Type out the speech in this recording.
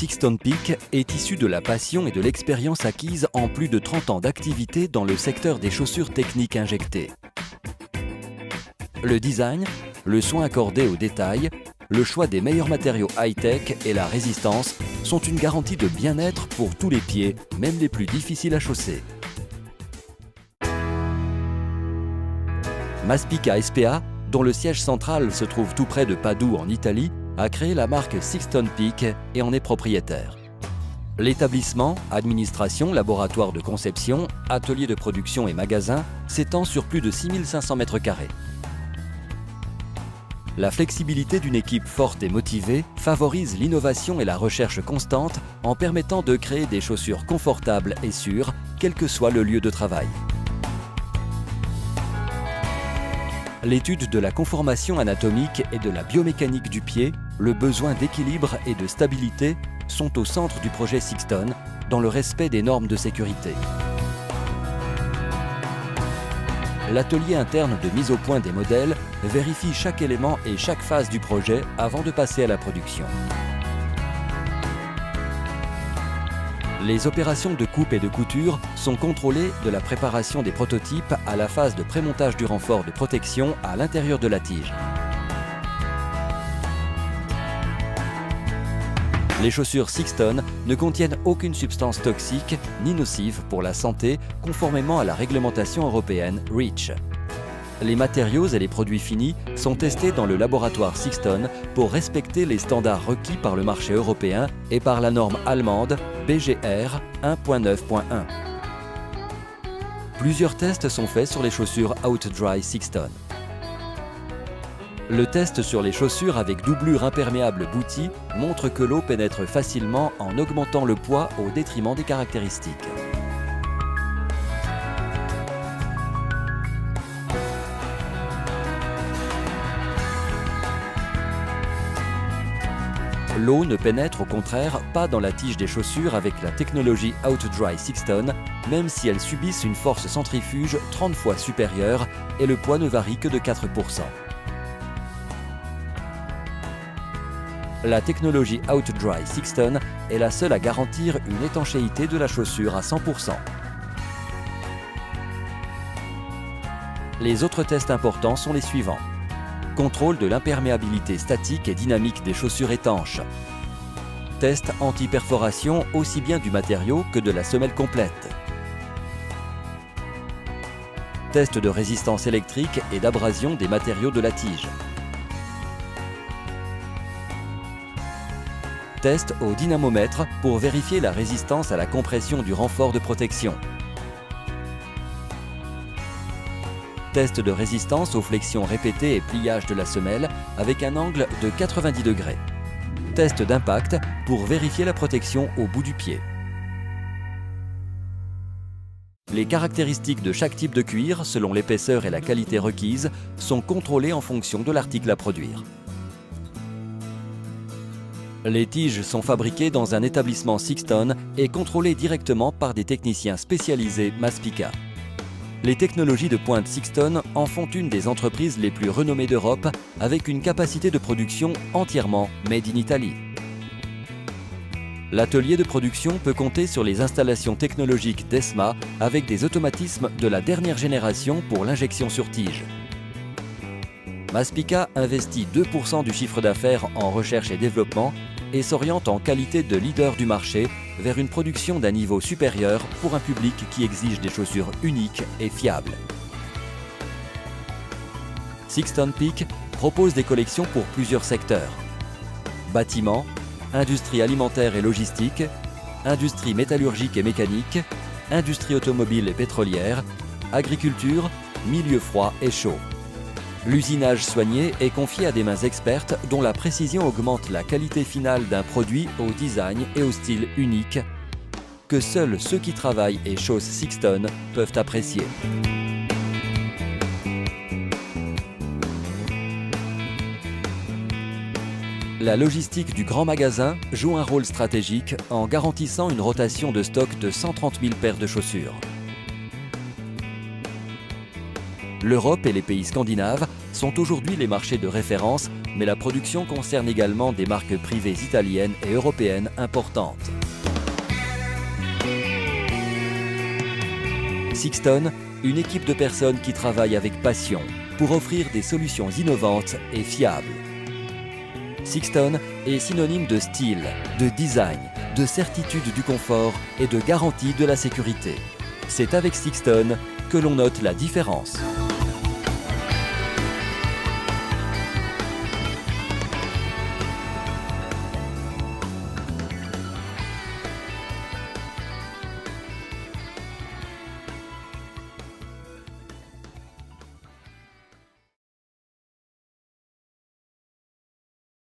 Sixton Peak est issu de la passion et de l'expérience acquise en plus de 30 ans d'activité dans le secteur des chaussures techniques injectées. Le design, le soin accordé au détail, le choix des meilleurs matériaux high-tech et la résistance sont une garantie de bien-être pour tous les pieds, même les plus difficiles à chausser. Maspica SPA, dont le siège central se trouve tout près de Padoue en Italie, a créé la marque Sixton Peak et en est propriétaire. L'établissement, administration, laboratoire de conception, atelier de production et magasin s'étend sur plus de 6500 m². La flexibilité d'une équipe forte et motivée favorise l'innovation et la recherche constante en permettant de créer des chaussures confortables et sûres, quel que soit le lieu de travail. L'étude de la conformation anatomique et de la biomécanique du pied, le besoin d'équilibre et de stabilité sont au centre du projet Sixton, dans le respect des normes de sécurité. L'atelier interne de mise au point des modèles vérifie chaque élément et chaque phase du projet avant de passer à la production. Les opérations de coupe et de couture sont contrôlées de la préparation des prototypes à la phase de prémontage du renfort de protection à l'intérieur de la tige. Les chaussures Sixton ne contiennent aucune substance toxique ni nocive pour la santé, conformément à la réglementation européenne REACH. Les matériaux et les produits finis sont testés dans le laboratoire Sixton pour respecter les standards requis par le marché européen et par la norme allemande BGR 1.9.1. Plusieurs tests sont faits sur les chaussures OutDry Sixton. Le test sur les chaussures avec doublure imperméable Booty montre que l'eau pénètre facilement en augmentant le poids au détriment des caractéristiques. L'eau ne pénètre au contraire pas dans la tige des chaussures avec la technologie OutDry Sixton, même si elles subissent une force centrifuge 30 fois supérieure et le poids ne varie que de 4%. La technologie OutDry Sixton est la seule à garantir une étanchéité de la chaussure à 100%. Les autres tests importants sont les suivants. Contrôle de l'imperméabilité statique et dynamique des chaussures étanches. Test anti-perforation aussi bien du matériau que de la semelle complète. Test de résistance électrique et d'abrasion des matériaux de la tige. Test au dynamomètre pour vérifier la résistance à la compression du renfort de protection. Test de résistance aux flexions répétées et pliage de la semelle avec un angle de 90 degrés. Test d'impact pour vérifier la protection au bout du pied. Les caractéristiques de chaque type de cuir, selon l'épaisseur et la qualité requise, sont contrôlées en fonction de l'article à produire. Les tiges sont fabriquées dans un établissement Sixton et contrôlées directement par des techniciens spécialisés Maspica. Les technologies de pointe Sixton en font une des entreprises les plus renommées d'Europe avec une capacité de production entièrement made in Italy. L'atelier de production peut compter sur les installations technologiques d'ESMA avec des automatismes de la dernière génération pour l'injection sur tige. Maspica investit 2% du chiffre d'affaires en recherche et développement et s'oriente en qualité de leader du marché vers une production d'un niveau supérieur pour un public qui exige des chaussures uniques et fiables. Sixton Peak propose des collections pour plusieurs secteurs. Bâtiments, industrie alimentaire et logistique, industrie métallurgique et mécanique, industrie automobile et pétrolière, agriculture, milieu froid et chaud. L'usinage soigné est confié à des mains expertes dont la précision augmente la qualité finale d'un produit au design et au style unique que seuls ceux qui travaillent et chaussent Sixton peuvent apprécier. La logistique du grand magasin joue un rôle stratégique en garantissant une rotation de stock de 130 000 paires de chaussures. L'Europe et les pays scandinaves sont aujourd'hui les marchés de référence mais la production concerne également des marques privées italiennes et européennes importantes. Sixton, une équipe de personnes qui travaillent avec passion pour offrir des solutions innovantes et fiables. Sixton est synonyme de style, de design, de certitude du confort et de garantie de la sécurité. C'est avec Sixton que l'on note la différence.